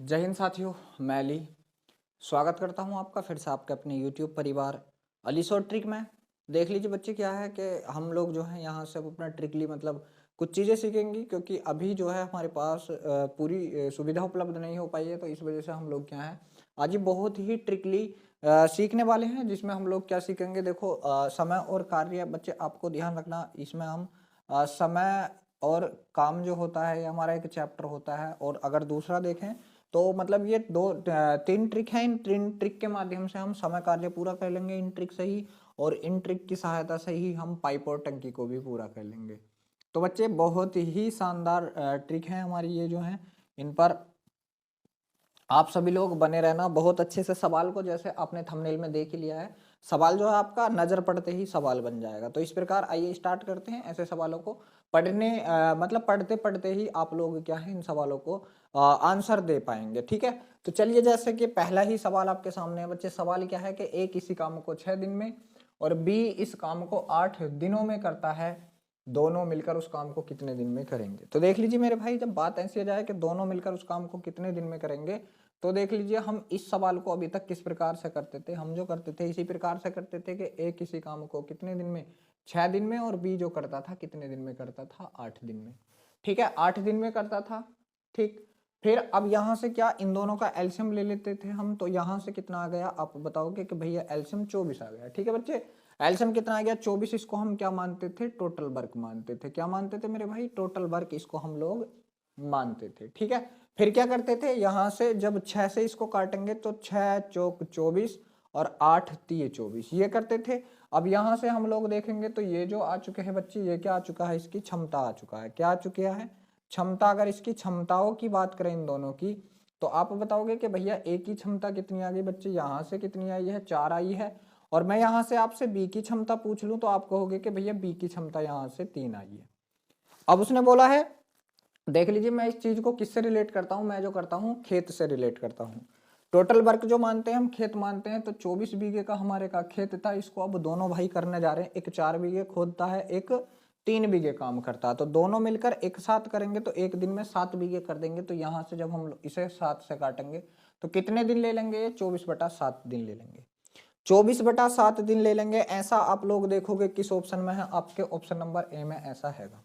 जय हिंद साथियों, मैं अली स्वागत करता हूं आपका फिर से आपके अपने YouTube परिवार अली शॉर्ट ट्रिक में। देख लीजिए बच्चे, क्या है कि हम लोग जो है यहाँ से अब अपना ट्रिकली मतलब कुछ चीज़ें सीखेंगी, क्योंकि अभी जो है हमारे पास पूरी सुविधा उपलब्ध नहीं हो पाई है। तो इस वजह से हम लोग क्या है आज ये बहुत ही ट्रिकली सीखने वाले हैं, जिसमें हम लोग क्या सीखेंगे। देखो, समय और कार्य बच्चे आपको ध्यान रखना, इसमें हम समय और काम जो होता है ये हमारा एक चैप्टर होता है। और अगर दूसरा देखें तो मतलब ये तीन ट्रिक हैं। इन तीन ट्रिक के माध्यम से हम समय कार्य पूरा कर लेंगे इन ट्रिक से ही, और इन ट्रिक की सहायता से ही हम पाइप और टंकी को भी पूरा कर लेंगे। तो बच्चे बहुत ही शानदार ट्रिक हैं हमारी ये जो हैं, इन पर आप सभी लोग बने रहना बहुत अच्छे से। सवाल को जैसे आपने थंबनेल में देख ही लिया है, सवाल जो है आपका नजर पड़ते ही सवाल बन जाएगा। तो इस प्रकार आइए स्टार्ट करते हैं। ऐसे सवालों को पढ़ने मतलब पढ़ते पढ़ते ही आप लोग क्या है इन सवालों को आंसर दे पाएंगे। ठीक है, तो चलिए जैसे कि पहला ही सवाल आपके सामने है बच्चे। सवाल क्या है कि ए किसी काम को 6 दिन में और बी इस काम को 8 दिनों में करता है, दोनों मिलकर उस काम को कितने दिन में करेंगे। तो देख लीजिए मेरे भाई, जब बात ऐसी आ जाए कि दोनों मिलकर उस काम को कितने दिन में करेंगे, तो देख लीजिए हम इस सवाल को अभी तक किस प्रकार से करते थे। हम जो करते थे इसी प्रकार से करते थे कि ए किसी काम को कितने दिन में, 6 दिन में, और बी जो करता था कितने दिन में करता था, 8 दिन में। ठीक है, 8 दिन में करता था। ठीक, फिर अब यहाँ से क्या इन दोनों का एल्सियम ले लेते थे हम। तो यहाँ से कितना आ गया, आप बताओगे कि भैया एल्सियम 24 आ गया। ठीक है बच्चे, एल्सियम कितना आ गया 24। इसको हम क्या मानते थे, टोटल वर्क मानते थे। क्या मानते थे मेरे भाई, टोटल वर्क इसको हम लोग मानते थे। ठीक है, फिर क्या करते थे, यहां से जब 6 से इसको काटेंगे तो 6 चौक 24 और 8 तिये 24, ये करते थे। अब यहां से हम लोग देखेंगे तो ये जो आ चुके हैं बच्चे, ये क्या आ चुका है, इसकी क्षमता आ चुका है। क्या आ चुका है, क्षमता। अगर इसकी क्षमताओं की बात करें इन दोनों की, तो आप बताओगे कि भैया ए की क्षमता कितनी आ गई बच्चे, यहाँ से कितनी आई है, 4 आई है। और मैं यहाँ से आपसे बी की क्षमता पूछ लूं तो आप कहोगे कि भैया बी की क्षमता यहाँ से 3 आई है। अब उसने बोला है, देख लीजिए मैं इस चीज को किससे रिलेट करता हूं, मैं जो करता हूं खेत से रिलेट करता हूं। टोटल वर्क जो मानते हैं हम खेत मानते हैं। तो 24 बीघे का हमारे का खेत था, इसको अब दोनों भाई करने जा रहे हैं। एक 4 बीघे खोदता है, एक 3 बीघे काम करता है। तो दोनों मिलकर एक साथ करेंगे तो एक दिन में 7 बीघे कर देंगे। तो यहाँ से जब हम इसे 7 से काटेंगे तो कितने दिन ले लेंगे, 24/7 दिन ले लेंगे। 24/7 दिन ले लेंगे। ऐसा आप लोग देखोगे किस ऑप्शन में है, आपके ऑप्शन नंबर ए में ऐसा हैगा।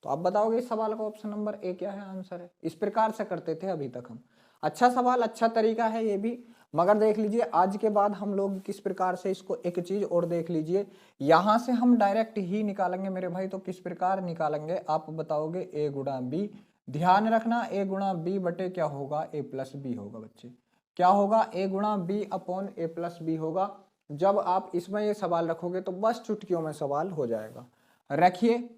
तो आप बताओगे इस सवाल का ऑप्शन नंबर ए क्या है, आंसर है। इस प्रकार से करते थे अभी तक हम। अच्छा सवाल, अच्छा तरीका है ये भी। मगर देख लीजिए आज के बाद हम लोग किस प्रकार से इसको, एक चीज और देख लीजिए, यहां से हम डायरेक्ट ही निकालेंगे मेरे भाई। तो किस प्रकार निकालेंगे आप बताओगे, ए गुणा बी। ध्यान रखना, ए गुणा बी बटे क्या होगा, ए प्लस बी होगा बच्चे। क्या होगा, ए गुणा बी अपॉन ए प्लस बी होगा। जब आप इसमें ये सवाल रखोगे तो बस चुटकियों में सवाल हो जाएगा। रखिए,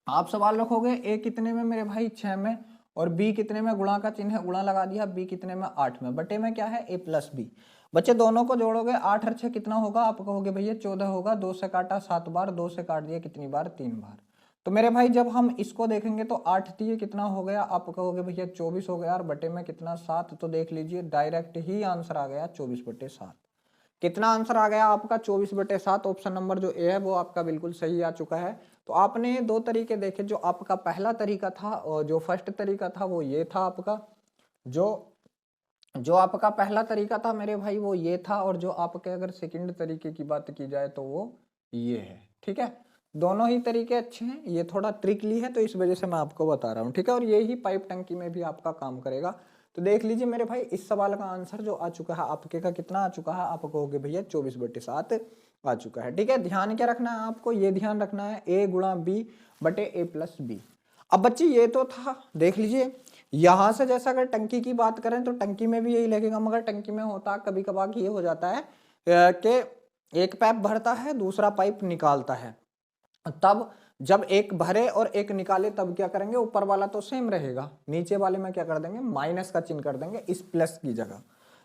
आप सवाल रखोगे ए कितने में मेरे भाई, 6 में, और बी कितने में, गुणा का चिन्ह है, गुणा लगा दिया। बी कितने में, 8 में, बटे में क्या है, ए प्लस बी। बच्चे दोनों को जोड़ोगे, 8 और 6 कितना होगा, आप कहोगे भैया 14 होगा। 2 से काटा 7 बार, 2 से काट दिया कितनी बार, 3 बार। तो मेरे भाई जब हम इसको देखेंगे तो 8 दिए कितना हो गया, आप कहोगे भैया 24 हो गया, और बटे में कितना, 7। तो देख लीजिए डायरेक्ट ही आंसर आ गया 24/7। कितना आंसर आ गया आपका, 24/7। ऑप्शन नंबर जो ए है वो आपका बिल्कुल सही आ चुका है। तो आपने दो तरीके देखे। जो आपका पहला तरीका था और जो फर्स्ट तरीका था वो ये था आपका, जो जो आपका पहला तरीका था मेरे भाई वो ये था, और जो आपके अगर सेकंड तरीके की बात की जाए तो वो ये है। ठीक है, दोनों ही तरीके अच्छे हैं। ये थोड़ा ट्रिकली है तो इस वजह से मैं आपको बता रहा हूँ। ठीक है, और ये ही पाइप टंकी में भी आपका काम करेगा। तो देख लीजिए मेरे भाई, इस सवाल का आंसर जो आ चुका है आपके का, कितना आ चुका है, आप कहोगे भैया 24/7 आ चुका है। ठीक है, ध्यान क्या रखना है आपको, ये ध्यान रखना है, ए गुणा बी बटे ए प्लस बी। अब बच्चे ये तो था, देख लीजिए यहां से जैसा अगर टंकी की बात करें तो टंकी में भी यही लगेगा। मगर टंकी में होता कभी कभार ये हो जाता है कि एक पाइप भरता है, दूसरा पाइप निकालता है। तब जब एक भरे और एक निकाले तब क्या करेंगे, ऊपर वाला तो सेम रहेगा, नीचे वाले में क्या कर देंगे, माइनस का चिन्ह कर देंगे इस प्लस की जगह।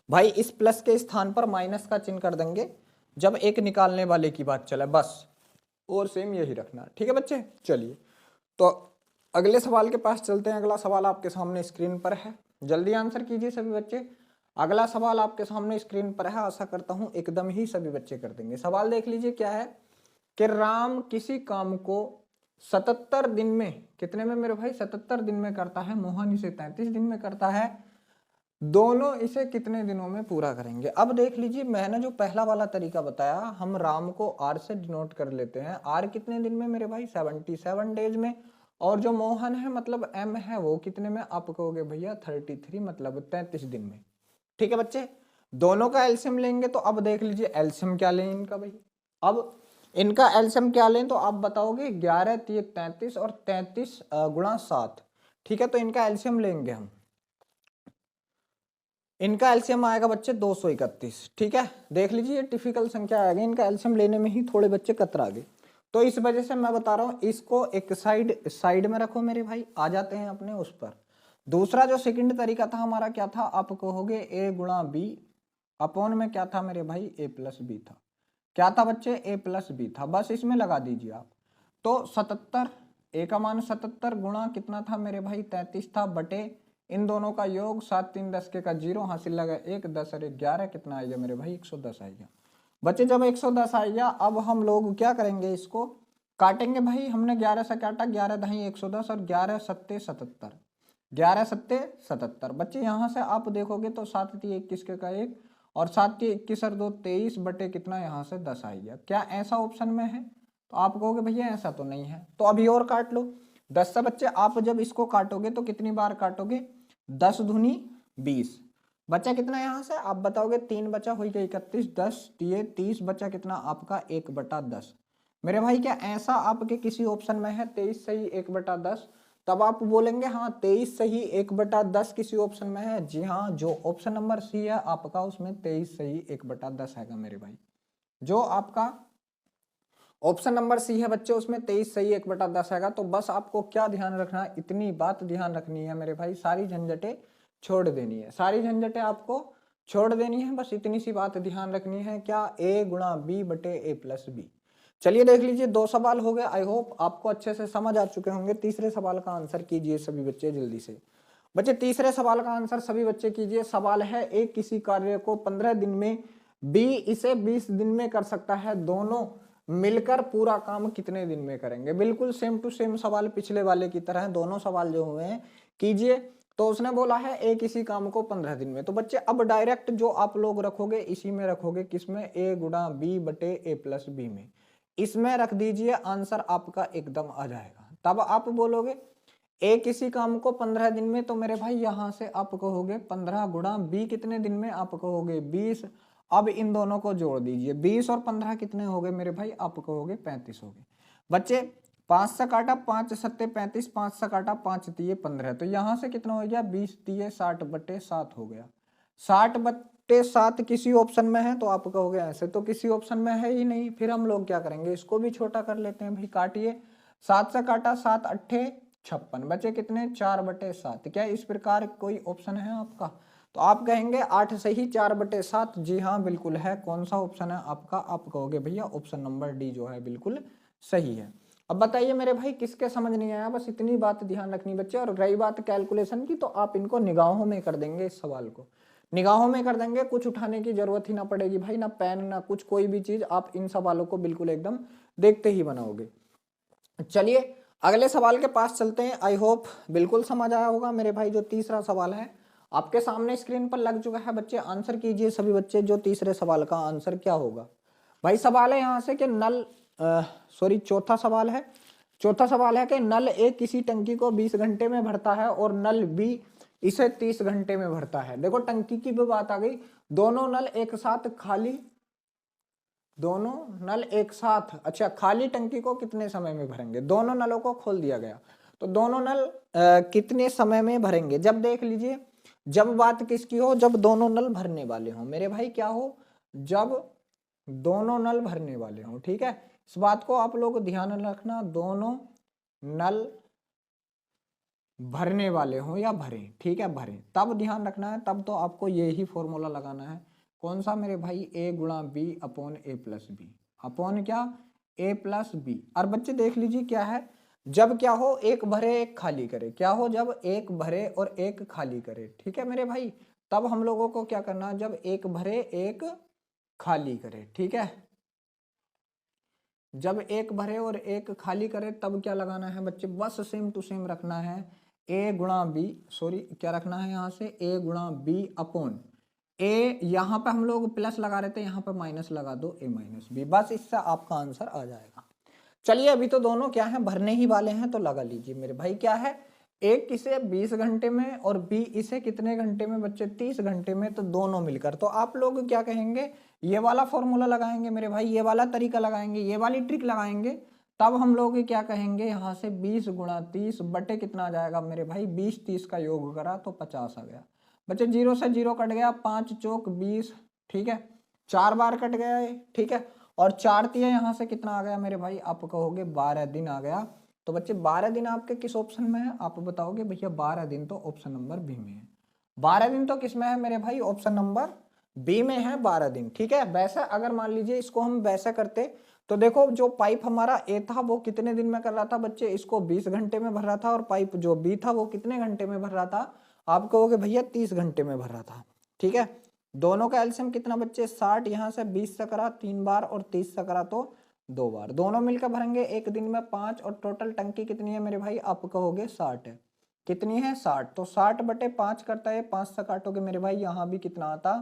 भाई इस प्लस के स्थान पर माइनस का चिन्ह कर देंगे जब एक निकालने वाले की बात चले, बस। और सेम यही रखना। ठीक है बच्चे, चलिए तो अगले सवाल के पास चलते हैं। अगला सवाल आपके सामने स्क्रीन पर है, जल्दी आंसर कीजिए सभी बच्चे। अगला सवाल आपके सामने स्क्रीन पर है, आशा करता हूं एकदम ही सभी बच्चे कर देंगे। सवाल देख लीजिए क्या है कि राम किसी काम को 77 दिन में, कितने में मेरे भाई, 77 दिन में करता है। मोहन इसे 33 दिन में करता है। दोनों इसे कितने दिनों में पूरा करेंगे। अब देख लीजिए, मैंने जो पहला वाला तरीका बताया, हम राम को आर से डिनोट कर लेते हैं। आर कितने दिन में मेरे भाई, 77 डेज में। और जो मोहन है मतलब एम है, वो कितने में, आप कहोगे भैया 33, मतलब 33 दिन में। ठीक है बच्चे, दोनों का एलसीएम लेंगे। तो अब देख लीजिए एलसीएम क्या लें इनका भाई। अब इनका एलसीएम क्या लें, तो आप बताओगे 11 3 33 और 33 गुणा 7। ठीक है, तो इनका एलसीएम लेंगे हम। इनका एलसीएम आएगा बच्चे 231। ठीक है, देख लीजिए टिपिकल संख्या आ गई, इनका एलसीएम लेने में ही थोड़े बच्चे कतरा गए। तो इस वजह से मैं बता रहा हूं, इसको एक साइड में रखो मेरे भाई। आ जाते हैं अपने उस पर। दूसरा जो सेकंड तरीका था हमारा, क्या था, आप कहोगे ए गुणा बी अपॉन में क्या था मेरे भाई, ए प्लस बी था। क्या था बच्चे, ए प्लस बी था। बस इसमें लगा दीजिए आप। तो 77, ए का मान 77 गुणा कितना था मेरे भाई, 33 था, बटे इन दोनों का योग 7 3 10 के का 0, हासिल लगा 1 10 और 11, कितना आएगा मेरे भाई, 110 आएगा। बच्चे जब 110 आएगा, अब हम लोग क्या करेंगे, इसको काटेंगे भाई। हमने 11 से काटा, 11 दही 110 और 11 सत्ते 77, 11 सत्ते 77। बच्चे यहाँ से आप देखोगे तो 7 3 21 के का 1 और 7 3 21 और 2 23 बटे कितना, यहाँ से 10 आएगा। क्या ऐसा ऑप्शन में है, तो आप कहोगे भैया ऐसा तो नहीं है, तो अभी और काट लो। 10 से बच्चे आप जब इसको काटोगे तो कितनी बार काटोगे, 10 दूनी 20। बचा कितना यहाँ से, आप बताओगे 3 बचा, हुई गई 31, 10 दिए 30, बचा कितना आपका 1/10। मेरे भाई क्या ऐसा आपके किसी ऑप्शन में है 23 सही 1/10, तब आप बोलेंगे हाँ 23 सही 1/10 किसी ऑप्शन में है। जी हाँ, जो ऑप्शन नंबर सी है आपका, उसमें 23 सही 1/10 आएगा मेरे भाई। जो आपका ऑप्शन नंबर सी है बच्चे, उसमें 23 सही 1/10 आएगा। तो बस आपको क्या ध्यान रखना है, इतनी बात ध्यान रखनी है मेरे भाई, सारी झंझटें छोड़ देनी है, सारी झंझटें आपको छोड़ देनी है। बस इतनी सी बात ध्यान रखनी है, क्या, ए गुणा बी बटे ए प्लस बी। चलिए देख लीजिए, 2 सवाल हो गए। आई होप आपको अच्छे से समझ आ चुके होंगे। तीसरे सवाल का आंसर कीजिए सभी बच्चे जल्दी से। बच्चे तीसरे सवाल का आंसर सभी बच्चे कीजिए। सवाल है, ए किसी कार्य को 15 दिन में, बी इसे 20 दिन में कर सकता है, दोनों मिलकर पूरा काम कितने दिन में करेंगे। बिल्कुल सेम टू सेम सवाल पिछले वाले की तरह, दोनों सवाल जो हुए हैं कीजिए। तो उसने बोला है ए किसी काम को 15 दिन में, तो बच्चे अब डायरेक्ट जो आप लोग रखोगे इसी में रखोगे, किसमें, ए गुणा बी बटे ए प्लस बी में, इसमें रख दीजिए। आंसर आपका एकदम आ जाएगा। तब आप बोलोगे ए किसी काम को 15 दिन में, तो मेरे भाई यहां से आप कहोगे 15 गुणा बी कितने दिन में, आप कहोगे 20। अब इन दोनों को जोड़ दीजिए, 20 और 15 कितने हो गए मेरे भाई, आप कहोगे 35 हो गए। बच्चे 5 से काटा 5 सत्ते 35, 5 से काटा 5 तिये 15, तो यहां से कितना हो गया, 20 तिये 60/7 हो गया। 60/7 किसी ऑप्शन में है, तो आप कहोगे ऐसे तो किसी ऑप्शन में है ही नहीं। फिर हम लोग क्या करेंगे, इसको भी छोटा कर लेते हैं भाई। काटिए, 7 से काटा 7 अट्ठे 56, बचे कितने, 4/7। क्या इस प्रकार कोई ऑप्शन है आपका, तो आप कहेंगे 8 से ही 4/7। जी हाँ बिल्कुल है। कौन सा ऑप्शन है आपका, आप कहोगे भैया ऑप्शन नंबर डी जो है बिल्कुल सही है। अब बताइए मेरे भाई किसके समझ नहीं आया, बस इतनी बात ध्यान रखनी बच्चे। और रही बात कैलकुलेशन की, तो आप इनको निगाहों में कर देंगे, इस सवाल को निगाहों में कर देंगे, कुछ उठाने की जरूरत ही ना पड़ेगी भाई, ना पेन ना कुछ, कोई भी चीज। आप इन सवालों को बिल्कुल एकदम देखते ही बनाओगे। चलिए अगले सवाल के पास चलते हैं। आई होप बिल्कुल समझ आया होगा मेरे भाई। जो तीसरा सवाल है आपके सामने स्क्रीन पर लग चुका है बच्चे, आंसर कीजिए सभी बच्चे। जो तीसरे सवाल का आंसर क्या होगा भाई। सवाल है यहाँ से कि नल चौथा सवाल है। चौथा सवाल है कि नल ए किसी टंकी को 20 घंटे में भरता है और नल बी इसे 30 घंटे में भरता है। देखो टंकी की भी बात आ गई, दोनों नल एक साथ खाली, दोनों नल एक साथ, अच्छा खाली टंकी को कितने समय में भरेंगे। दोनों नलों को खोल दिया गया, तो दोनों नल कितने समय में भरेंगे। जब देख लीजिए, जब बात किसकी हो, जब दोनों नल भरने वाले हों मेरे भाई। क्या हो, जब दोनों नल भरने वाले हों। ठीक है, इस बात को आप लोग ध्यान रखना, दोनों नल भरने वाले हों या भरें। ठीक है, भरें तब ध्यान रखना है, तब तो आपको यही फॉर्मूला लगाना है। कौन सा मेरे भाई, ए गुणा बी अपॉन ए प्लस बी, अपॉन क्या, ए प्लस बी। और बच्चे देख लीजिए क्या है, जब क्या हो, एक भरे एक खाली करे। क्या हो, जब एक भरे और एक खाली करे। ठीक है मेरे भाई, तब हम लोगों को क्या करना है, जब एक भरे एक खाली करे। ठीक है, जब एक भरे और एक खाली करे तब क्या लगाना है बच्चे, बस सेम टू सेम रखना है। ए गुणा बी, सॉरी क्या रखना है यहाँ से, ए गुणा बी अपॉन ए, यहाँ पे हम लोग प्लस लगा रहे थे, यहाँ पे माइनस लगा दो, ए माइनस बी, बस इससे आपका आंसर आ जाएगा। चलिए अभी तो दोनों क्या है, भरने ही वाले हैं, तो लगा लीजिए मेरे भाई। क्या है, एक इसे 20 घंटे में और बी इसे कितने घंटे में बच्चे, 30 घंटे में, तो दोनों मिलकर, तो आप लोग क्या कहेंगे, ये वाला फॉर्मूला लगाएंगे मेरे भाई, ये वाला तरीका लगाएंगे, ये वाली ट्रिक लगाएंगे, तब हम लोग क्या कहेंगे, यहाँ से 20 गुणा 30 बटे कितना आ जाएगा मेरे भाई, 20 30 का योग करा तो 50 आ गया बच्चे। 0 से 0 कट गया, 5 चौक 20, ठीक है, 4 बार कट गया है, ठीक है, और 4 तिया यहाँ से कितना आ गया मेरे भाई, आप कहोगे 12 दिन आ गया। तो बच्चे 12 दिन आपके किस ऑप्शन में है, आप बताओगे भैया 12 दिन तो ऑप्शन नंबर बी में है। 12 दिन तो किस में है मेरे भाई, ऑप्शन नंबर बी में है 12 दिन, ठीक है। वैसे अगर मान लीजिए इसको हम वैसे करते, तो देखो जो पाइप हमारा ए था वो कितने दिन में कर रहा था बच्चे, इसको 20 घंटे में भर रहा था, और पाइप जो बी था वो कितने घंटे में भर रहा था, आप कहोगे भैया 30 घंटे में भर रहा था, ठीक है। दोनों का एलसीएम कितना बच्चे, 60, यहाँ से 20 से करा 3 बार और 30 से करा तो 2 बार, दोनों मिलकर भरेंगे एक दिन में 5, और टोटल टंकी कितनी है मेरे भाई, आप कहोगे 60 है, कितनी है 60, तो 60 बटे 5 करता है, 5 से काटोगे मेरे भाई, यहाँ भी कितना आता,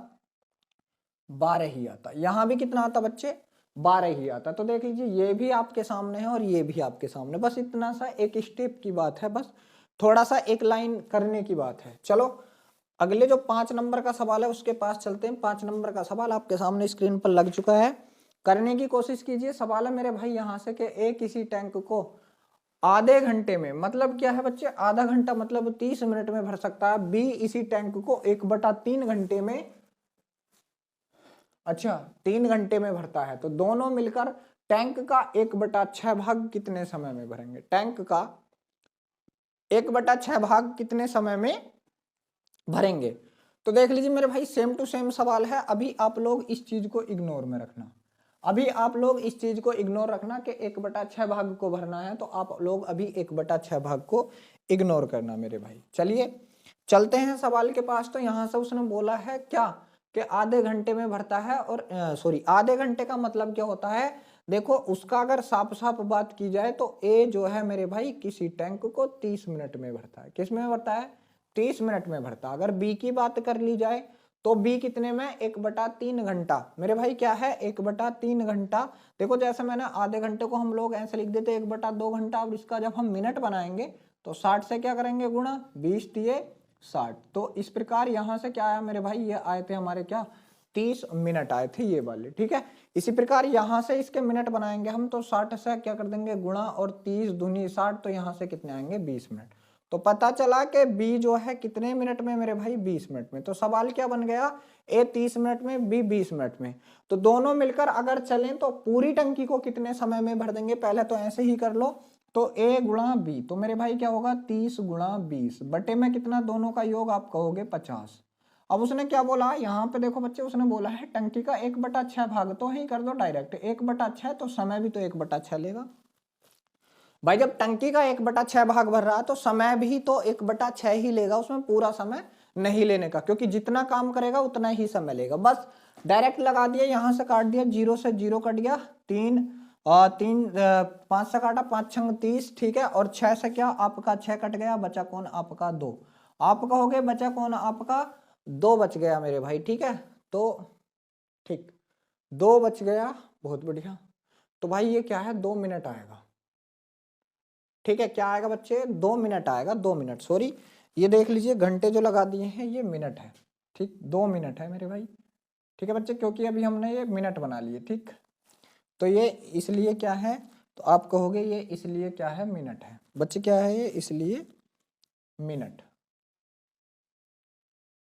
12 ही आता, यहाँ भी कितना आता बच्चे, 12 ही आता। तो देख लीजिए ये भी आपके सामने है और ये भी आपके सामने, बस इतना सा एक स्टेप की बात है, बस थोड़ा सा एक लाइन करने की बात है। चलो अगले जो 5 नंबर का सवाल है उसके पास चलते हैं। 5 नंबर का सवाल आपके सामने स्क्रीन पर लग चुका है, करने की कोशिश कीजिए। सवाल है मेरे भाई यहाँ से कि ए किसी टैंक को आधे घंटे में, मतलब क्या है बच्चे, आधा घंटा मतलब 30 मिनट में भर सकता है, बी इसी टैंक को 1/3 घंटे में, अच्छा 3 घंटे में भरता है, तो दोनों मिलकर टैंक का 1/6 भाग कितने समय में भरेंगे, टैंक का 1/6 भाग कितने समय में भरेंगे। तो देख लीजिए मेरे भाई सेम टू सेम सवाल है, अभी आप लोग इस चीज को इग्नोर में रखना, अभी आप लोग इस चीज को इग्नोर रखना कि 1/6 भाग को भरना है, तो आप लोग अभी 1/6 भाग को इग्नोर करना मेरे भाई। चलिए चलते हैं सवाल के पास। तो यहाँ से उसने बोला है क्या कि आधे घंटे में भरता है, और सॉरी आधे घंटे का मतलब क्या होता है, देखो उसका अगर साफ साफ बात की जाए तो ए जो है मेरे भाई किसी टैंक को 30 मिनट में भरता है, किस में भरता है, 30 मिनट में भरता। अगर बी की बात कर ली जाए तो बी कितने में, 1/3 घंटा मेरे भाई, क्या है 1/3 घंटा। देखो जैसे मैंने आधे घंटे को हम लोग ऐसे लिख देते 1/2 घंटा, अब इसका जब हम मिनट बनाएंगे तो 60 से क्या करेंगे गुणा, 20 दिए 60, तो इस प्रकार यहाँ से क्या आया मेरे भाई, ये आए थे हमारे क्या 30 मिनट आए थे ये वाले, ठीक है। इसी प्रकार यहाँ से इसके मिनट बनाएंगे हम, तो 60 से क्या कर देंगे गुणा, और 30 दूनी 60, तो यहाँ से कितने आएंगे 20 मिनट। तो पता चला कि बी जो है कितने मिनट में मेरे भाई, 20 मिनट में। तो सवाल क्या बन गया, ए 30 मिनट में, बी 20 मिनट में। तो दोनों मिलकर अगर चलें तो पूरी टंकी को कितने समय में भर देंगे, पहले तो ऐसे ही कर लो, तो ए गुणा बी, तो मेरे भाई क्या होगा 30 गुणा 20 बटे में कितना, दोनों का योग आप कहोगे 50। अब उसने क्या बोला यहाँ पे देखो बच्चे, उसने बोला है टंकी का 1/6 भाग, तो ही कर दो डायरेक्ट 1/6, तो समय भी तो 1/6 लेगा भाई। जब टंकी का 1/6 भाग भर रहा है तो समय भी तो 1/6 ही लेगा, उसमें पूरा समय नहीं लेने का, क्योंकि जितना काम करेगा उतना ही समय लेगा। बस डायरेक्ट लगा दिया, यहाँ से काट दिया, 0 से 0 कट गया, 5 से काटा, 5 छंग 30, ठीक है, और 6 से क्या आपका 6 कट गया, बचा कौन आपका 2, आप कहोगे बचा कौन आपका 2 बच गया मेरे भाई, ठीक है। तो ठीक 2 बच गया, बहुत बढ़िया। तो भाई ये क्या है 2 मिनट आएगा, ठीक है, क्या आएगा बच्चे 2 मिनट आएगा, 2 मिनट, सॉरी ये देख लीजिए घंटे जो लगा दिए हैं ये मिनट है, ठीक 2 मिनट है मेरे भाई, ठीक है बच्चे, क्योंकि अभी हमने ये मिनट बना लिए, ठीक। तो ये इसलिए क्या है, तो आप कहोगे ये इसलिए क्या है मिनट है बच्चे, क्या है ये इसलिए मिनट,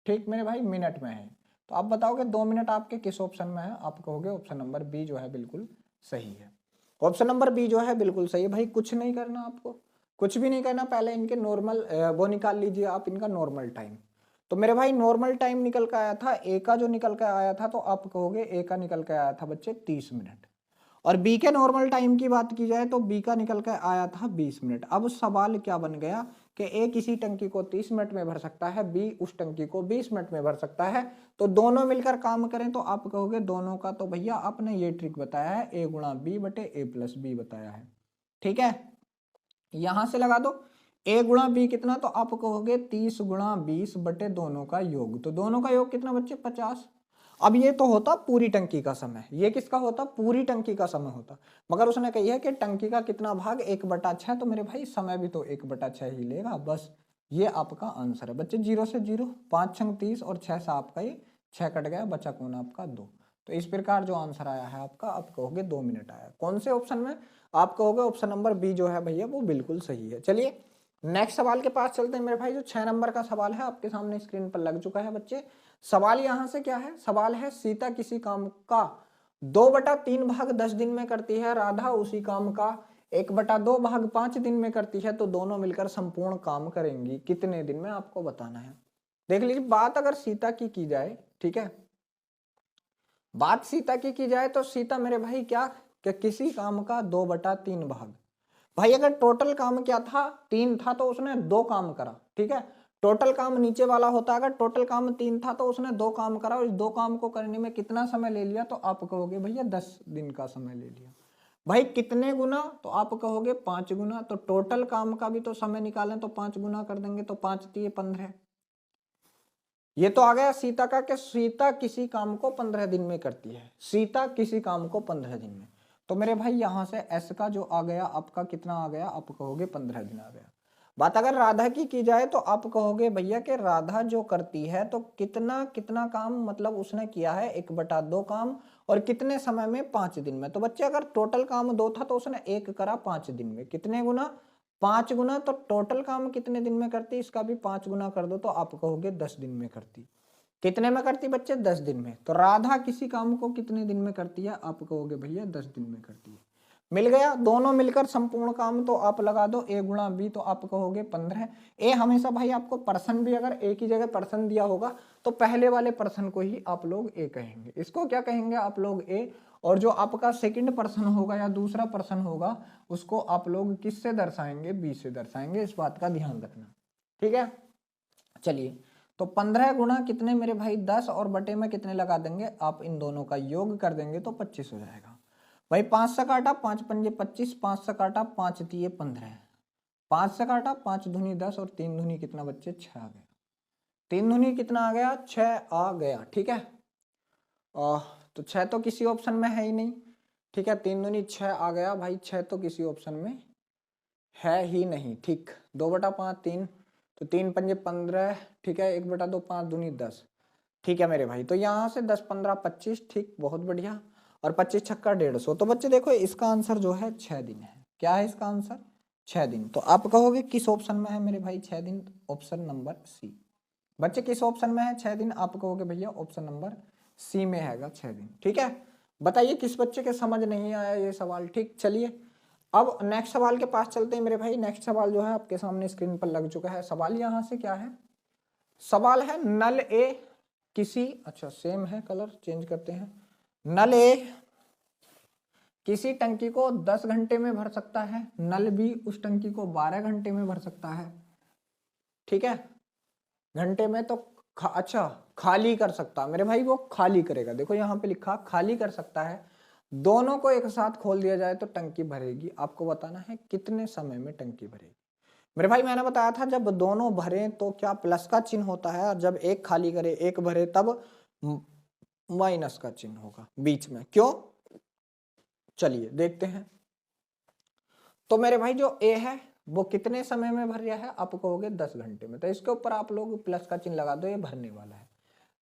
ठीक मेरे भाई मिनट में है। तो आप बताओगे 2 मिनट आपके किस ऑप्शन में है, आप कहोगे ऑप्शन नंबर बी जो है बिल्कुल सही है, ऑप्शन नंबर बी जो है बिल्कुल सही है भाई। कुछ नहीं करना आपको, कुछ भी नहीं करना, पहले इनके नॉर्मल वो निकाल लीजिए आप, इनका नॉर्मल टाइम। तो मेरे भाई नॉर्मल टाइम निकल कर आया था, ए का जो निकल कर आया था, तो आप कहोगे ए का निकल कर आया था बच्चे 30 मिनट, और बी के नॉर्मल टाइम की बात की जाए तो बी का निकल कर आया था 20 मिनट। अब सवाल क्या बन गया कि ए किसी टंकी को 30 मिनट में भर सकता है, बी उस टंकी को 20 मिनट में भर सकता है, तो दोनों मिलकर काम करें, तो आप कहोगे दोनों का, तो भैया आपने ये ट्रिक बताया है, ए गुणा बी बटे ए प्लस बी बताया है, ठीक है। यहां से लगा दो, a गुणा b कितना, तो आप कहोगे 30 गुणा 20 बटे दोनों का योग। तो दोनों का योग कितना बच्चे 50। अब ये तो होता पूरी टंकी का समय, ये किसका होता पूरी टंकी का समय होता, मगर उसने कही है कि टंकी का कितना भाग 1/6, तो मेरे भाई समय भी तो 1/6 ही लेगा। बस ये आपका आंसर है बच्चे। 0 से 0, 5 छंग 30 और 6 से आपका ये 6 कट गया, बचा कौन आपका 2। तो इस प्रकार जो आंसर आया है आपका, आप कहोगे 2 मिनट आया। कौन से ऑप्शन में, आप कहोगे ऑप्शन नंबर बी जो है भैया वो बिल्कुल सही है। चलिए नेक्स्ट सवाल के पास चलते हैं मेरे भाई। जो 6 नंबर का सवाल है आपके सामने स्क्रीन पर लग चुका है बच्चे। सवाल यहां से क्या है, सवाल है सीता किसी काम का 2/3 भाग 10 दिन में करती है, राधा उसी काम का 1/2 भाग 5 दिन में करती है, तो दोनों मिलकर संपूर्ण काम करेंगी कितने दिन में, आपको बताना है। देख लीजिए, बात अगर सीता की जाए, ठीक है, बात सीता की जाए तो सीता मेरे भाई क्या कि किसी काम का 2/3 भाग, भाई अगर टोटल काम क्या था 3 था तो उसने 2 काम करा, ठीक है। टोटल काम नीचे वाला होता, अगर टोटल काम 3 था तो उसने 2 काम करा, और इस 2 काम को करने में कितना समय ले लिया, तो आप कहोगे भैया 10 दिन का समय ले लिया। भाई कितने गुना, तो आप कहोगे 5 गुना। तो टोटल काम का भी तो समय निकालें तो 5 गुना कर देंगे, तो 5 × 15। ये तो आ गया सीता का कि सीता किसी काम को 15 दिन में करती है, सीता किसी काम को 15 दिन में। तो मेरे भाई यहां से एस का जो आ गया आपका कितना आ गया, आप कहोगे 15 दिन आ गया। बात अगर राधा की जाए तो आप कहोगे भैया कि राधा जो करती है तो कितना कितना काम, मतलब उसने किया है 1/2 काम, और कितने समय में 5 दिन में। तो बच्चे अगर टोटल काम 2 था तो उसने 1 करा 5 दिन में, कितने गुना 5 गुना। तो टोटल काम कितने दिन में करती, इसका भी 5 गुना कर दो तो आप कहोगे 10 दिन में करती। कितने में करती बच्चे 10 दिन में। तो राधा किसी काम को कितने दिन में करती है, आप कहोगे भैया 10 दिन में करती है। मिल गया, दोनों मिलकर संपूर्ण काम, तो आप लगा दो a गुणा b, तो आप कहोगे 15। ए हमेशा भाई आपको पर्सन भी अगर a की जगह पर्सन दिया होगा तो पहले वाले पर्सन को ही आप लोग a कहेंगे, इसको क्या कहेंगे आप लोग a, और जो आपका सेकंड पर्सन होगा या दूसरा पर्सन होगा उसको आप लोग किससे दर्शाएंगे, b से दर्शाएंगे। इस बात का ध्यान रखना, ठीक है। चलिए, तो 15 गुणा कितने मेरे भाई 10, और बटे में कितने लगा देंगे, आप इन दोनों का योग कर देंगे तो 25 हो जाएगा। भाई 5 से काटा 5 पंजे 25, 5 से काटा 5 दिए 15, 5 से काटा 5 दूनी 10, और 3 दूनी कितना बच्चे 6 आ गया। 3 दूनी कितना आ गया 6 आ गया, ठीक है। तो 6 तो किसी ऑप्शन में है ही नहीं, ठीक है। 3 दूनी 6 आ गया भाई, 6 तो किसी ऑप्शन में है ही नहीं, ठीक। 2/5 3, तो 3 पंजे 15, ठीक है। 1/2 5 दूनी 10, ठीक है मेरे भाई। तो यहाँ से 10 15 25, ठीक, बहुत बढ़िया। और 25 छक्का 150। तो बच्चे देखो इसका आंसर जो है 6 दिन है। क्या है इसका आंसर, 6 दिन। तो आप कहोगे किस ऑप्शन में है मेरे भाई 6 दिन, ऑप्शन नंबर सी। बच्चे किस ऑप्शन में है 6 दिन, आप कहोगे भैया ऑप्शन नंबर सी में हैगा 6 दिन, ठीक है। बताइए किस बच्चे के समझ नहीं आया ये सवाल, ठीक। चलिए अब नेक्स्ट सवाल के पास चलते हैं मेरे भाई। नेक्स्ट सवाल जो है आपके सामने स्क्रीन पर लग चुका है। सवाल यहां से क्या है, सवाल है नल ए किसी, अच्छा सेम है, कलर चेंज करते हैं। नल ए किसी टंकी को 10 घंटे में भर सकता है, नल बी उस टंकी को 12 घंटे में भर सकता है, ठीक है। घंटे में तो अच्छा खाली कर सकता मेरे भाई, वो खाली करेगा, देखो यहाँ पे लिखा खाली कर सकता है। दोनों को एक साथ खोल दिया जाए तो टंकी भरेगी, आपको बताना है कितने समय में टंकी भरेगी। मेरे भाई मैंने बताया था जब दोनों भरे तो क्या प्लस का चिन्ह होता है, और जब एक खाली करे एक भरे तब माइनस का चिन्ह होगा बीच में, क्यों, चलिए देखते हैं। तो मेरे भाई जो ए है वो कितने समय में भर रहा है, आप कहोगे 10 घंटे में, तो इसके ऊपर आप लोग प्लस का चिन्ह लगा दो, ये भरने वाला है।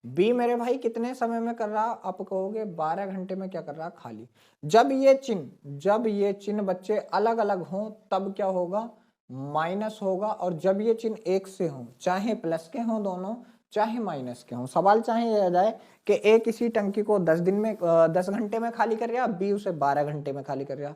बी मेरे भाई कितने समय में कर रहा, आप कहोगे 12 घंटे में क्या कर रहा, खाली। जब ये चिन्ह बच्चे अलग अलग हों तब क्या होगा, माइनस होगा। और जब ये चिन्ह एक से हों, चाहे प्लस के हों दोनों, चाहे माइनस के हों, सवाल चाहे ये आ जाए कि ए किसी टंकी को 10 घंटे में खाली कर रहा, बी उसे 12 घंटे में खाली कर रहा,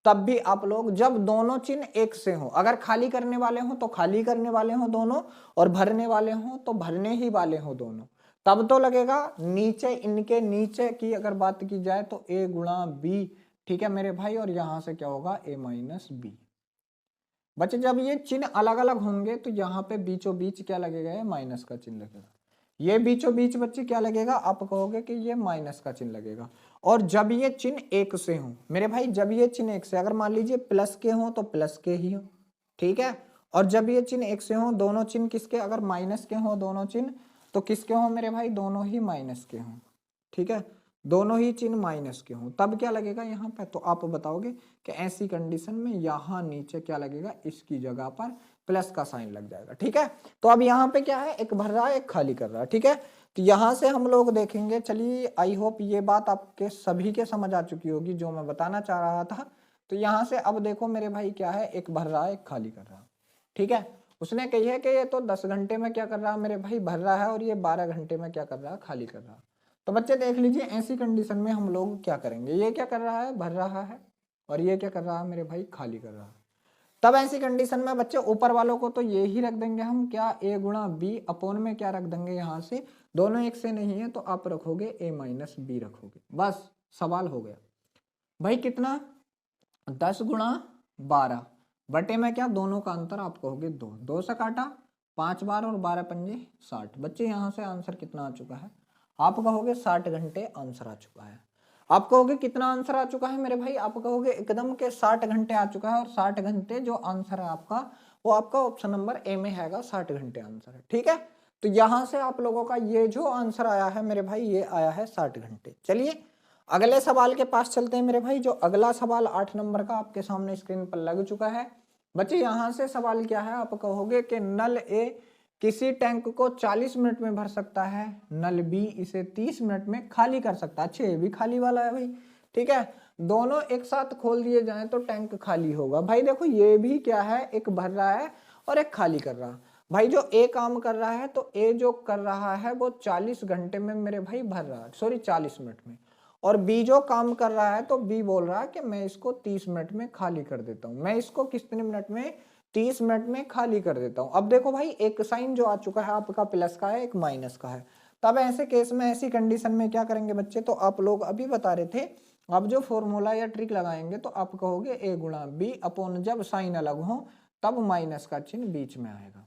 तब भी आप लोग जब दोनों चिन्ह एक से हो, अगर खाली करने वाले हो तो खाली करने वाले हो दोनों, और भरने वाले हो तो भरने ही वाले हो दोनों, तब तो लगेगा नीचे, इनके नीचे की अगर बात की जाए तो a गुणा b, ठीक है मेरे भाई। और यहां से क्या होगा a माइनस बी। बच्चे जब ये चिन्ह अलग अलग होंगे तो यहाँ पे बीचों बीच क्या लगेगा, माइनस का चिन्ह लगेगा। ये बीचों बीच बच्चे क्या लगेगा, आप कहोगे कि ये माइनस का चिन्ह लगेगा। और जब ये चिन्ह एक से हो मेरे भाई, जब ये चिन्ह एक से, अगर मान लीजिए प्लस के हो तो प्लस के ही हो, ठीक है। और जब ये चिन्ह एक से हो, दोनों चिन्ह किसके, अगर माइनस के हो दोनों चिन्ह तो किसके हो मेरे भाई, दोनों ही माइनस के हों, ठीक है, दोनों ही चिन्ह माइनस के हों, तब क्या लगेगा यहाँ पे, तो आप बताओगे कि ऐसी कंडीशन में यहाँ नीचे क्या लगेगा, इसकी जगह पर प्लस का साइन लग जाएगा, ठीक है। तो अब यहाँ पे क्या है, एक भर रहा है एक खाली कर रहा है, ठीक है। तो यहाँ से हम लोग देखेंगे, चलिए आई होप ये बात आपके सभी के समझ आ चुकी होगी जो मैं बताना चाह रहा था। तो यहाँ से अब देखो मेरे भाई क्या है, एक भर रहा है एक खाली कर रहा है, ठीक है। उसने कही है कि ये तो 10 घंटे में क्या कर रहा है मेरे भाई, भर रहा है, और ये 12 घंटे में क्या कर रहा है, खाली कर रहा है। तो बच्चे देख लीजिए, ऐसी कंडीशन में हम लोग क्या करेंगे, ये क्या कर रहा है, भर रहा है, और ये क्या कर रहा है मेरे भाई, खाली कर रहा है। तब ऐसी कंडीशन में बच्चे ऊपर वालों को तो ये ही रख देंगे हम, क्या, a गुणा बी अपोन में क्या रख देंगे, यहाँ से दोनों एक से नहीं है तो आप रखोगे a माइनस बी रखोगे, बस सवाल हो गया भाई। कितना, 10 गुणा 12 बटे में क्या, दोनों का अंतर आप कहोगे 2, 2 से काटा 5 बार और 12 पंजे 60। बच्चे यहाँ से आंसर कितना आ चुका है, आप कहोगे 60 घंटे आंसर आ चुका है। आप कहोगे कितना आंसर आ चुका है मेरे भाई, आप कहोगे एकदम के 60 घंटे आ चुका है, और 60 घंटे जो आंसर है आपका, वो आपका ऑप्शन नंबर ए में हैगा, 60 घंटे आंसर है, ठीक है। तो यहां से आप लोगों का ये जो आंसर आया है मेरे भाई, ये आया है 60 घंटे। चलिए अगले सवाल के पास चलते हैं मेरे भाई। जो अगला सवाल 8 नंबर का आपके सामने स्क्रीन पर लग चुका है बच्चे। यहां से सवाल क्या है, आप कहोगे कि नल ए किसी टैंक को 40 मिनट में भर सकता है, नल बी इसे 30 मिनट में खाली कर सकता है। अच्छा, ये भी खाली वाला है भाई, ठीक है। दोनों एक साथ खोल दिए जाएं तो टैंक खाली होगा। भाई देखो ये भी क्या है, एक भर रहा है और एक खाली कर रहा है। भाई जो ए काम कर रहा है तो ए जो कर रहा है वो 40 घंटे में मेरे भाई भर रहा है, सॉरी 40 मिनट में। और बी जो काम कर रहा है तो बी बोल रहा है कि मैं इसको 30 मिनट में खाली कर देता हूं, मैं इसको कितने मिनट में, 30 मिनट में खाली कर देता हूं। अब देखो भाई एक साइन जो आ चुका है आपका प्लस का है, एक माइनस का है। तब ऐसे केस में, ऐसी कंडीशन में क्या करेंगे बच्चे, तो आप लोग अभी बता रहे थे, अब जो फॉर्मूला या ट्रिक लगाएंगे तो आप कहोगे ए गुणा बी अपोन, जब साइन अलग हो तब माइनस का चिन्ह बीच में आएगा।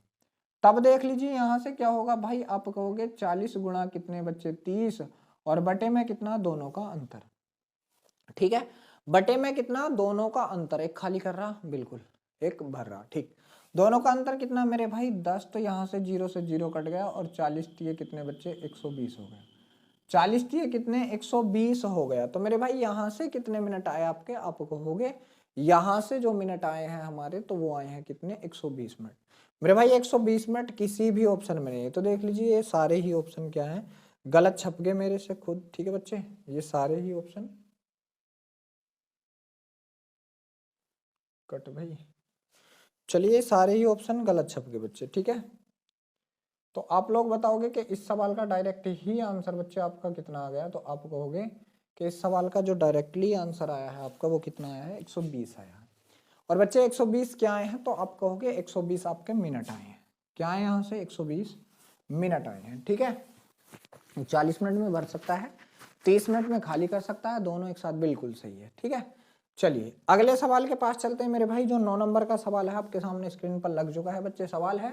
तब देख लीजिए यहां से क्या होगा भाई, आप कहोगे 40 गुणा कितने बच्चे 30, और बटे में कितना, दोनों का अंतर, ठीक है। बटे में कितना, दोनों का अंतर, एक खाली कर रहा बिल्कुल, एक भर रहा, ठीक। दोनों का अंतर कितना मेरे भाई 10, तो यहाँ से 0 से 0 कट गया, और 40 दिए कितने बच्चे 120 हो गया, 40 दिए कितने 120 हो गया। तो मेरे भाई यहाँ से कितने मिनट आए आपके, आप कहोगे यहाँ से जो मिनट आए हैं हमारे, तो वो आए हैं कितने 120 मिनट। मेरे भाई 120 मिनट किसी भी ऑप्शन में नहीं है, तो देख लीजिए ये सारे ही ऑप्शन क्या है, गलत छप गए मेरे से खुद, ठीक है बच्चे, ये सारे ही ऑप्शन कट भाई, चलिए सारे ही ऑप्शन गलत छप गए बच्चे, ठीक है। तो आप लोग बताओगे कि इस सवाल का डायरेक्ट ही आंसर बच्चे आपका कितना आ गया, तो आप कहोगे कि इस सवाल का जो डायरेक्टली आंसर आया है आपका वो कितना आया है, 120 आया है। और बच्चे 120 क्या आए हैं, तो आप कहोगे 120 आपके मिनट आए हैं, क्या आए यहाँ से 120 मिनट आए हैं, ठीक है। 40 मिनट में भर सकता है, 30 मिनट में खाली कर सकता है, दोनों एक साथ, बिल्कुल सही है, ठीक है। चलिए अगले सवाल के पास चलते हैं मेरे भाई। जो 9 नंबर का सवाल है आपके सामने स्क्रीन पर लग चुका है बच्चे। सवाल है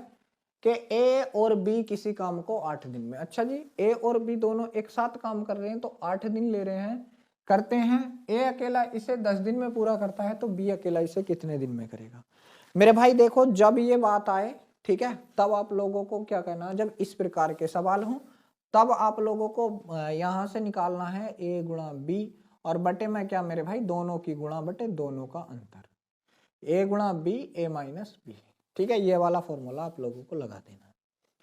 कि ए और बी किसी काम को 8 दिन में, अच्छा जी ए और बी दोनों एक साथ काम कर रहे हैं तो 8 दिन ले रहे हैं, करते हैं। ए अकेला इसे 10 दिन में पूरा करता है, तो बी अकेला इसे कितने दिन में करेगा। मेरे भाई देखो जब ये बात आए, ठीक है, तब आप लोगों को क्या करना, जब इस प्रकार के सवाल हो तब आप लोगों को यहां से निकालना है ए गुणा बी, और बटे में क्या मेरे भाई, दोनों की गुणा बटे दोनों का अंतर, ए गुणा बी ए माइनस बी, ठीक है। ये वाला फॉर्मूला आप लोगों को लगा देना है।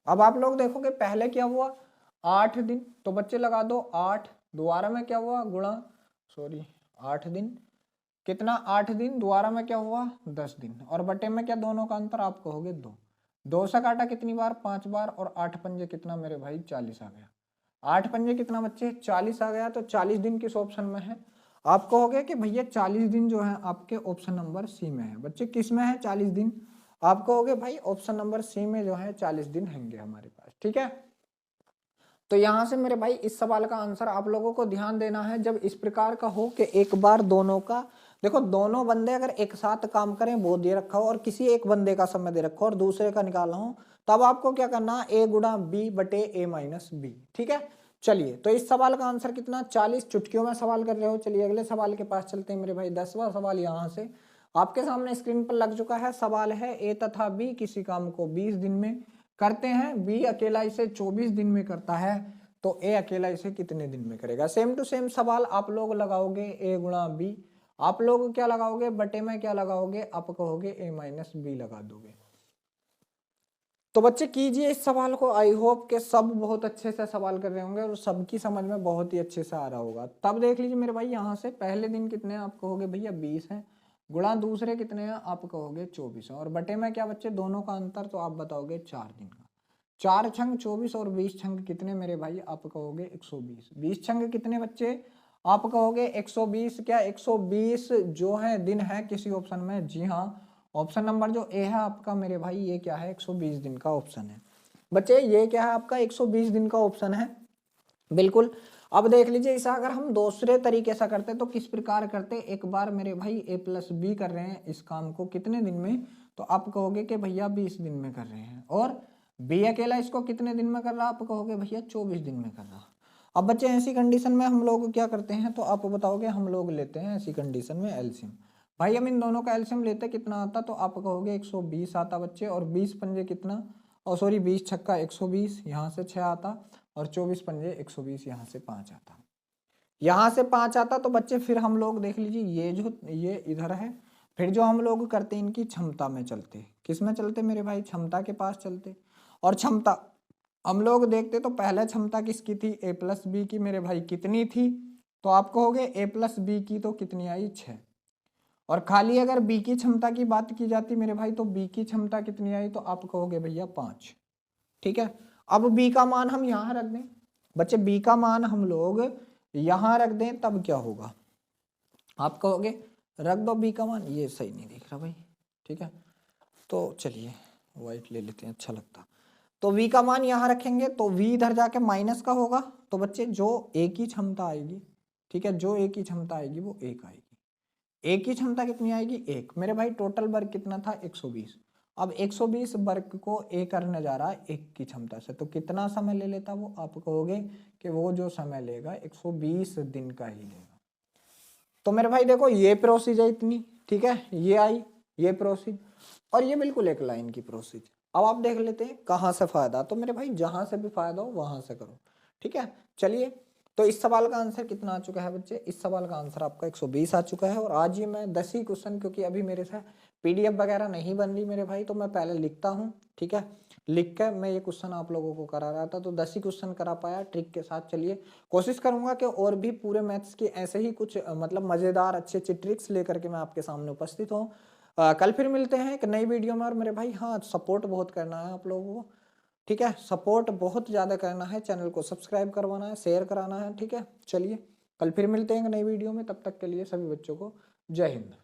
अब आप लोग देखोगे पहले क्या हुआ, 8 दिन, तो बच्चे लगा दो 8, दोबारा में क्या हुआ गुणा, सॉरी 8 दिन, कितना 8 दिन, दोबारा में क्या हुआ 10 दिन, और बटे में क्या, दोनों का अंतर आप कहोगे 2, 2 से काटा कितनी बार 5 बार, और 8 पंजे कितना मेरे भाई 40 आ गया, 8 पंजे कितना बच्चे 40 आ गया। तो 40 दिन किस ऑप्शन में है, आप कहोगे कि भैया 40 दिन जो है आपके ऑप्शन नंबर सी में है। बच्चे किस में है 40 दिन, आप कहोगे भाई ऑप्शन नंबर सी में जो है 40 दिन होंगे हमारे पास, ठीक है। तो यहां से मेरे भाई इस सवाल का आंसर आप लोगों को ध्यान देना है, जब इस प्रकार का हो कि एक बार दोनों का, देखो दोनों बंदे अगर एक साथ काम करें वो दे रखा हो, और किसी एक बंदे का समय दे रखा हो और दूसरे का निकालना हो, तब आपको क्या करना, ए गुणा बी बटे ए माइनस बी, ठीक है। चलिए तो इस सवाल का आंसर कितना, 40 चुटकियों में सवाल कर रहे हो। चलिए अगले सवाल के पास चलते हैं मेरे भाई। 10वां सवाल यहाँ से आपके सामने स्क्रीन पर लग चुका है। सवाल है ए तथा बी किसी काम को 20 दिन में करते हैं, बी अकेला इसे 24 दिन में करता है, तो ए अकेला इसे कितने दिन में करेगा। सेम टू सेम सवाल आप लोग लगाओगे ए गुणा बी, आप लोग क्या लगाओगे बटे में क्या लगाओगे, आप कहोगे ए माइनस बी लगा दोगे। तो बच्चे कीजिए इस सवाल को। आई होप के सब बहुत अच्छे से सवाल कर रहे होंगे और सबकी समझ में बहुत ही अच्छे से आ रहा होगा। तब देख लीजिए मेरे भाई, यहाँ से पहले दिन कितने हैं आप कहोगे भैया 20 हैं, गुणा दूसरे कितने हैं आप कहोगे 24 है, और बटे में क्या बच्चे दोनों का अंतर, तो आप बताओगे 4 दिन का। 4 छंग 24 और 20 छंग कितने मेरे भाई, आप कहोगे 120। 20 छंग कितने बच्चे, आप कहोगे 120। क्या 120 जो है दिन है किसी ऑप्शन में, जी हाँ, ऑप्शन नंबर जो ए है आपका मेरे भाई ये क्या है 120 दिन का ऑप्शन है। बच्चे ये क्या है आपका 120 दिन का ऑप्शन है, बिल्कुल। अब देख लीजिए इसे अगर हम दूसरे तरीके से करते तो किस प्रकार करते, एक बार मेरे भाई ए प्लस बी कर रहे हैं इस काम को कितने दिन में, तो आप कहोगे कि भैया 20 दिन में कर रहे हैं, और बी अकेला इसको कितने दिन में कर रहा, आप कहोगे भैया 24 दिन में कर रहा। अब बच्चे ऐसी कंडीशन में हम लोग क्या करते हैं, तो आप बताओगे हम लोग लेते हैं ऐसी कंडीशन में एलसीएम। भाई हम इन दोनों का एलसीएम लेते कितना आता, तो आप कहोगे 120 आता बच्चे, और 20 पंजे कितना, और सॉरी 20 छक्का 120, यहाँ से 6 आता, और 24 पंजे 120, यहाँ से 5 आता, यहाँ से 5 आता। तो बच्चे फिर हम लोग देख लीजिए ये इधर है, फिर जो हम लोग करते इनकी क्षमता में चलते, किस में चलते मेरे भाई, क्षमता के पास चलते, और क्षमता हम लोग देखते तो पहले क्षमता किसकी थी, ए प्लस बी की मेरे भाई कितनी थी, तो आप कहोगे ए प्लस बी की तो कितनी आई 6, और खाली अगर बी की क्षमता की बात की जाती मेरे भाई तो बी की क्षमता कितनी आई, तो आप कहोगे भैया 5। ठीक है, अब बी का मान हम यहाँ रख दें बच्चे, बी का मान हम लोग यहाँ रख दें तब क्या होगा, आप कहोगे रख दो बी का मान, ये सही नहीं दिख रहा भाई, ठीक है, तो चलिए वाइट ले लेते हैं, अच्छा लगता। तो v का मान यहाँ रखेंगे तो v इधर जाके माइनस का होगा, तो बच्चे जो a की क्षमता आएगी, ठीक है, जो a की क्षमता आएगी वो 1 आएगी। a की क्षमता कितनी आएगी 1, मेरे भाई टोटल वर्ग कितना था 120। अब 120 वर्ग को a करने जा रहा है 1 की क्षमता से, तो कितना समय ले लेता वो, आप कहोगे कि वो जो समय लेगा 120 दिन का ही लेगा। तो मेरे भाई देखो ये प्रोसीजर इतनी, ठीक है, ये आई ये प्रोसीजर, और ये बिल्कुल एक लाइन की प्रोसीजर। अब आप देख लेते हैं कहाँ से फायदा, तो मेरे भाई जहां से भी फायदा हो वहां से करो, ठीक है। चलिए, तो इस सवाल का आंसर कितना आ चुका है बच्चे, इस सवाल का आंसर आपका 120 आ चुका है। और आज ये मैं 10 ही क्वेश्चन, क्योंकि अभी मेरे से पीडीएफ वगैरह नहीं बन रही मेरे भाई, तो मैं पहले लिखता हूँ, ठीक है, लिख कर मैं ये क्वेश्चन आप लोगों को करा रहा था, तो 10 ही क्वेश्चन करा पाया ट्रिक के साथ। चलिए कोशिश करूंगा कि और भी पूरे मैथ्स के ऐसे ही कुछ मतलब मजेदार अच्छे अच्छे ट्रिक्स लेकर के मैं आपके सामने उपस्थित हूँ। कल फिर मिलते हैं एक नई वीडियो में। और मेरे भाई हाँ, सपोर्ट बहुत करना है आप लोगों को, ठीक है, सपोर्ट बहुत ज़्यादा करना है, चैनल को सब्सक्राइब करवाना है, शेयर कराना है, ठीक है। चलिए कल फिर मिलते हैं एक नई वीडियो में, तब तक के लिए सभी बच्चों को जय हिंद।